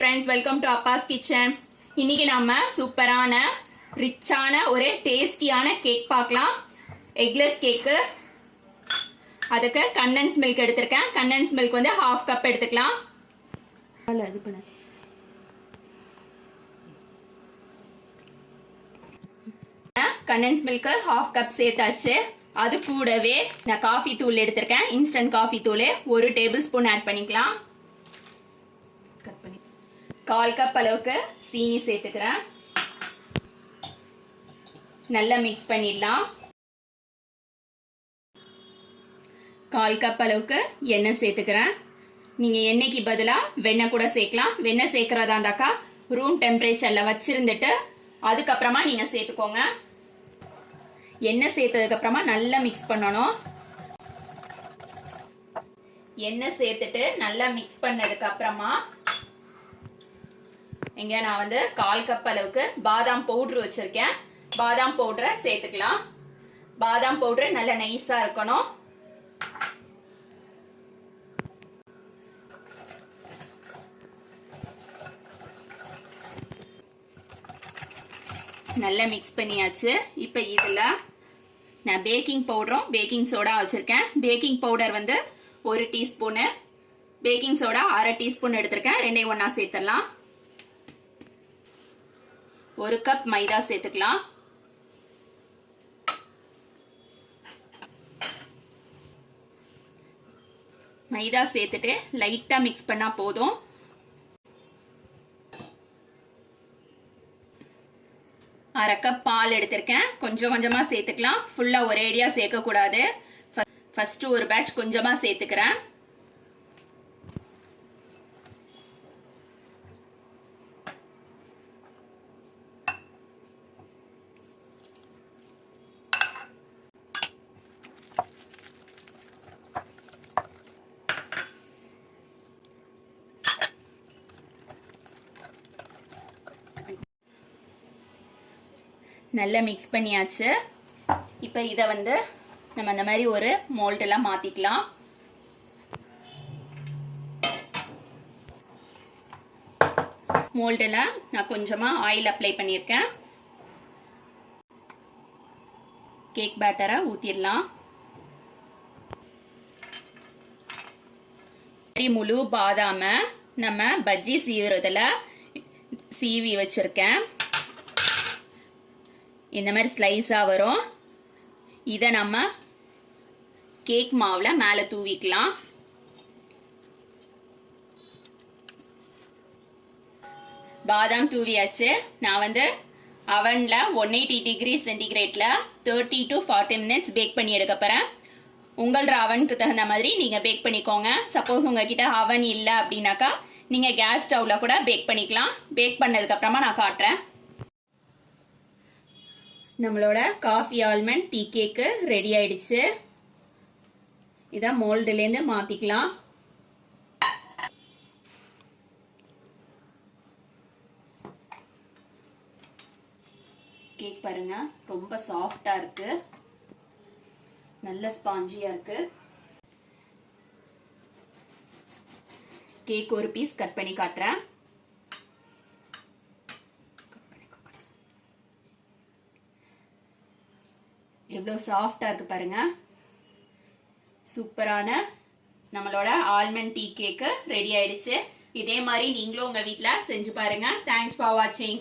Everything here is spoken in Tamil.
Friends, welcome to Appa's Kitchen. இன்னைக்கு நாம சூப்பரான ரிச்சான ஒரு டேஸ்டியான கேக் பார்க்கலாம். Eggless cake. அதுக்கு கண்டென்ஸ் மில்க் எடுத்துர்க்கேன். கண்டென்ஸ் மில்க் வந்து 1/2 கப் எடுத்துக்கலாம். அது பண்ணு. கண்டென்ஸ் மில்க் 1/2 கப் சேர்த்தாச்சு. அது கூடவே நான் காஃபி தூள் எடுத்துர்க்கேன். இன்ஸ்டன்ட் காஃபி தூள் 1 டேபிள் ஸ்பூன் ஆட் பண்ணிக்கலாம். கட் பண்ணி 1/4 கப் அளவுக்கு சீனி சேர்த்துக்கிறேன். நல்லா மிக்ஸ் பண்ணிடலாம். 1/4 கப் அளவுக்கு எண்ணெய் சேர்த்துக்கிறேன். நீங்கள் எண்ணெய்க்கு பதிலாக வெண்ணெய் கூட சேர்க்கலாம். வெண்ணெய் சேர்க்குறதா இருந்தாக்கா ரூம் டெம்பரேச்சரில் வச்சுருந்துட்டு அதுக்கப்புறமா நீங்கள் சேர்த்துக்கோங்க. எண்ணெய் சேர்த்ததுக்கப்புறமா நல்லா மிக்ஸ் பண்ணணும். எண்ணெய் சேர்த்துட்டு நல்லா மிக்ஸ் பண்ணதுக்கப்புறமா இங்க நான் வந்து 1/4 கப் அளவுக்கு பாதாம் பவுடர் வச்சிருக்கேன். பாதாம் பவுடரை சேர்த்துக்கலாம். பாதாம் பவுடர் நல்ல நைஸா இருக்கணும். நல்லா மிக்ஸ் பண்ணியாச்சு. இப்போ இதுல நான் பேக்கிங் பவுடரும் பேக்கிங் சோடா வச்சிருக்கேன். பேக்கிங் பவுடர் வந்து 1 டீஸ்பூனு, பேக்கிங் சோடா 1/2 டீஸ்பூன் எடுத்திருக்கேன். ரெண்டையும் ஒண்ணா சேர்த்துடலாம். 1 கப் மைதா சேர்த்துக்கலாம். மைதா சேர்த்துட்டு லைட்டா மிக்ஸ் பண்ணா போதும். அரை கப் பால் எடுத்திருக்கேன். கொஞ்சம் கொஞ்சமா சேர்த்துக்கலாம். ஃபுல்லா ஒரேடியா சேர்க்க கூடாது. ஃபர்ஸ்ட் ஒரு பேட்ச் கொஞ்சமா சேர்த்துக்கிறேன். நல்லா மிக்ஸ் பண்ணியாச்சு. இப்போ இதை வந்து நம்ம இந்த மாதிரி ஒரு மோல்டெல்லாம் மாத்திக்கலாம். மோல்டில் நான் கொஞ்சமா ஆயில் அப்ளை பண்ணியிருக்கேன். கேக் பேட்டரை ஊத்திடலாம். முழு பாதாம நம்ம பஜ்ஜி சீவுறதுல சீவி வச்சிருக்கேன். இந்த மாதிரி ஸ்லைஸா வரும். இதை நம்ம கேக் மாவுல மேல தூவிக்கலாம். பாதாம் தூவியாச்சு. நான் வந்து அவன்ல 180 டிகிரி சென்டிகிரேட்ல 30 to 40 மினிட்ஸ் பேக் பண்ணி எடுக்க போறேன். உங்களோட அவனுக்கு தகுந்த மாதிரி நீங்க பேக் பண்ணிக்கோங்க. சப்போஸ் உங்ககிட்ட அவன் இல்லை அப்படின்னாக்கா நீங்க கேஸ் ஸ்டவ்ல கூட பேக் பண்ணிக்கலாம். பேக் பண்ணதுக்கு அப்புறமா நான் காட்டுறேன். நம்மளோட காஃபி ஆல்மண்ட் டீ கேக்கு ரெடி ஆயிடுச்சு. இதை மோல்டுலேருந்து மாத்திக்கலாம். கேக் பாருங்க, ரொம்ப சாஃப்டா இருக்கு. நல்ல ஸ்பாஞ்சியா இருக்கு. கேக் ஒரு பீஸ் கட் பண்ணி காட்டுறேன். எவ்வளவு சாஃப்டா இருக்கு பாருங்க. சூப்பரான நம்மளோட ஆல்மண்ட் டீ கேக்கு ரெடி ஆயிடுச்சு. இதே மாதிரி நீங்களும் உங்க வீட்ல செஞ்சு பாருங்க. தேங்க்ஸ் ஃபார் வாட்சிங்.